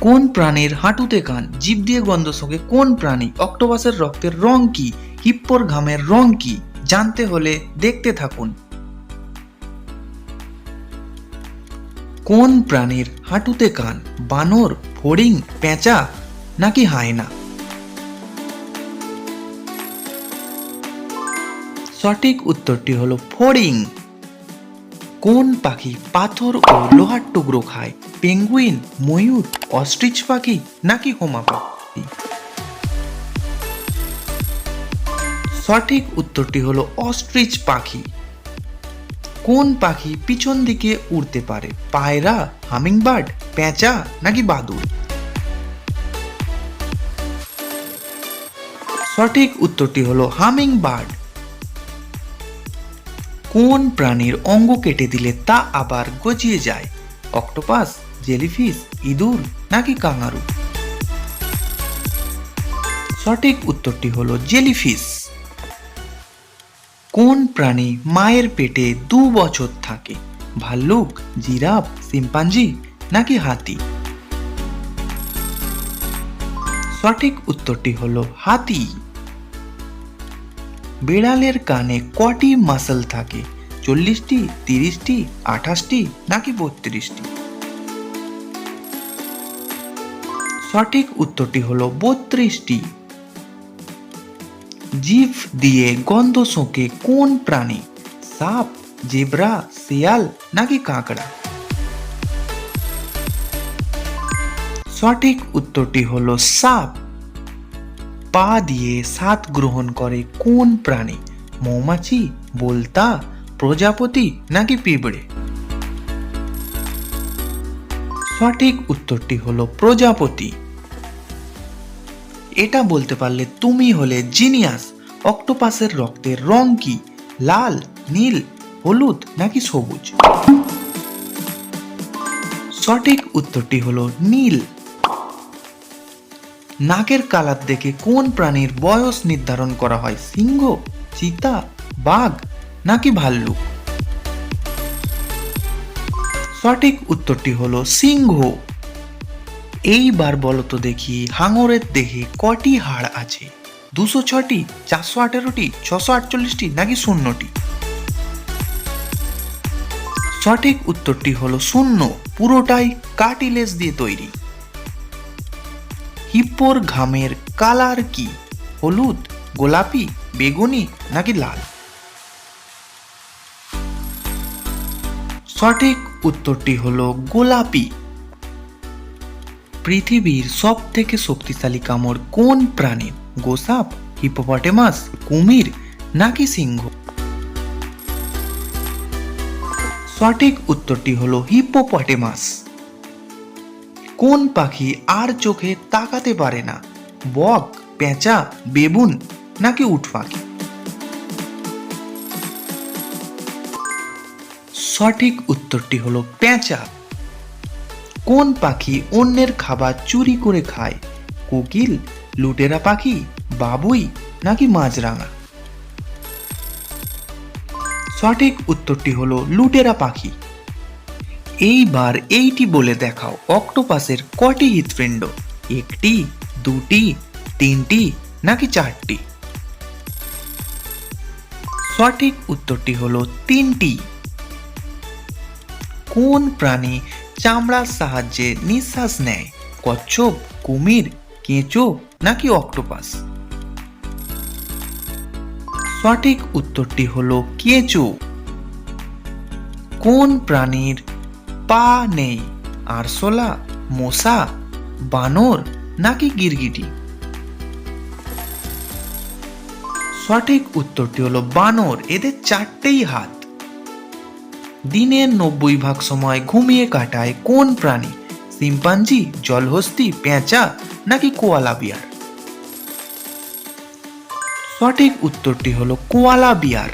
কোন প্রাণীর হাঁটুতে কান, জিভ দিয়ে গন্ধ শোকে কোন প্রাণী, অক্টোপাসের রক্তের রং কি, হিপ্পোর ঘামের রং কি? জানতে হলে দেখতে থাকুন। কোন প্রাণীর হাঁটুতে কান, বানর, ফড়িং, পেঁচা নাকি হায়না? সঠিক উত্তরটি হলো ফড়িং। কোন পাখি পাথর ও লোহার টুকরো খায়, পেঙ্গুইন, ময়ূর, অস্ট্রিচ পাখি নাকি হোমা পাখি? সঠিক উত্তরটি হলো অস্ট্রিচ পাখি। কোন পাখি পিছন দিকে উড়তে পারে, পায়রা, হামিংবার্ড, পেঁচা নাকি বাদুড়? সঠিক উত্তরটি হলো হামিংবার্ড। কোন প্রাণীর অঙ্গ কেটে দিলে তা আবার গজিয়ে যায়, অক্টোপাস, জেলিফিশ, ইঁদুর নাকি কাঙ্গারু? সঠিক উত্তরটি হলো জেলিফিশ। কোন প্রাণী মায়ের পেটে 2 বছর থাকে, ভাল্লুক, জিরাফ, শিম্পাঞ্জি নাকি হাতি? সঠিক উত্তরটি হলো হাতি। বিড়ালের কানে কটি মাসল থাকে, 40টি, 30টি, 28টি নাকি 32টি? সঠিক উত্তরটি হলো 32টি। জিভ দিয়ে গন্ধ শোকে কোন প্রাণী, সাপ, জেব্রা, শিয়াল নাকি কাঁকড়া? সঠিক উত্তরটি হলো সাপ। পা দিয়ে স্বাদ গ্রহণ করে কোন প্রাণী, মৌমাছি, বোলতা, প্রজাপতি নাকি পিঁপড়ে? সঠিক উত্তরটি হলো প্রজাপতি। এটা বলতে পারলে তুমি হলে জিনিয়াস। অক্টোপাসের রক্তের রং কি, লাল, নীল, হলুদ নাকি সবুজ? সঠিক উত্তরটি হলো নীল। নাকের কালার দেখে কোন প্রাণীর বয়স নির্ধারণ করা হয়, সিংহ, চিতা, বাঘ নাকি ভাল্লুক? সঠিক উত্তরটি হলো সিংহ। এইবার বলো তো দেখি, হাঙরের দেহে কটি হাড় আছে, 206টি, 418টি, 648টি নাকি 0টি? সঠিক উত্তরটি হলো 0, পুরোটাই কার্টিলেজ দিয়ে তৈরি। হিপ্পোর ঘামের কালার কি, হলুদ, গোলাপি, বেগুনি নাকি লাল? সঠিক উত্তরটি হলো গোলাপি। পৃথিবীর সব থেকে শক্তিশালী কামড় কোন প্রাণীর, গোসাপ, হিপোপটেমাস, কুমির নাকি সিংহ? সঠিক উত্তরটি হলো হিপোপটেমাস। কোন পাখি আর চোখে তাকাতে পারে না, বক, পেঁচা, বেবুন নাকি উট পাখি? সঠিক উত্তরটি হলো পেঁচা। কোন পাখি অন্যের খাবার চুরি করে খায়, কোকিল, লুটেরা পাখি, বাবুই নাকি মাছরাঙা? সঠিক উত্তরটি হলো লুটেরা পাখি। এইবার এইটি বলে দেখাও, অক্টোপাসের কটি হৃৎপিণ্ড, 1টি, 2টি, 3টি নাকি 4টি? সঠিক উত্তরটি হলো 3টি। কোন প্রাণী চামড়ার সাহায্যে নিঃশ্বাস নেয়, কচ্ছপ, কুমির, কেঁচো নাকি অক্টোপাস? সঠিক উত্তরটি হলো কেঁচো। কোন প্রাণীর পা নেই, আরশোলা, মশা, বানর নাকি গিরগিটি? সঠিক উত্তরটি হলো বানর, এদের 4টেই হাত। দিনের 90 ভাগ সময় ঘুমিয়ে কাটায় কোন প্রাণী, শিম্পাঞ্জি, জলহস্তী, পেঁচা নাকি কোয়ালা বিয়ার? সঠিক উত্তরটি হলো কোয়ালা বিয়ার।